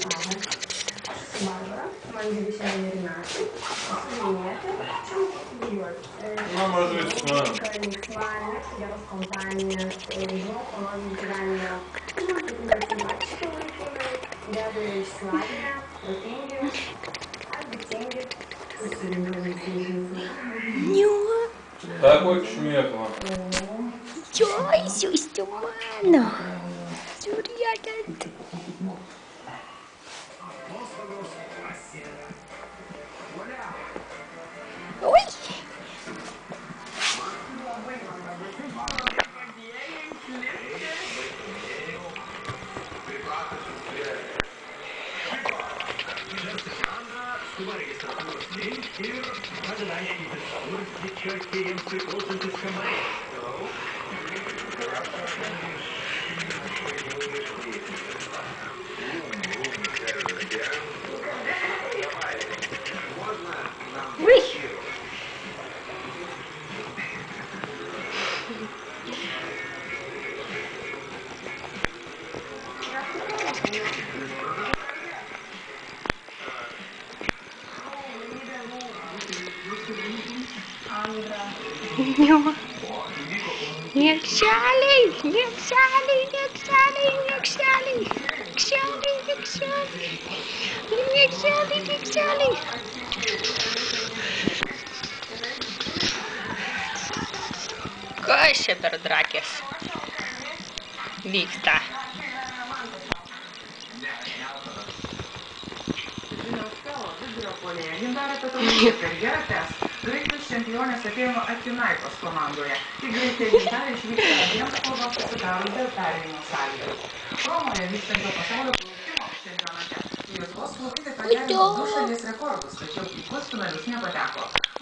Barbara, man 21 metai, esu Vilnietė, čia studijuoju. Mama žaisma. Linksma, mėgstu geros kompanijos, žinau, ko noriu gyvenime. Man patinka simpatiški vaikai, be abejo išsilavinę, protingi, ambicingi, susirinkimai. Так вот šmėkla. Ой, сюстя мano. Žiūrėkit. Oi. Niekšeliai, niekšeliai, niekšeliai, niekšeliai, niekšeliai, niekšeliai, niekšeliai, niekšeliai. Kas čia per drakės vyksta? Gintarė Petrovičiūtė karjerą tęs Graikijos čempionės Atėnų Akinaikos komandoje. Į Graikiją Gintarė išvyksta abiems klubo susidarus dėl perėjimo sąlygų. Romoje vykstančio pasaulio plaukimo čempionate Lietuvos plaukikai pagerino 2 šalies rekordus, tačiau į pusfinalius nepateko.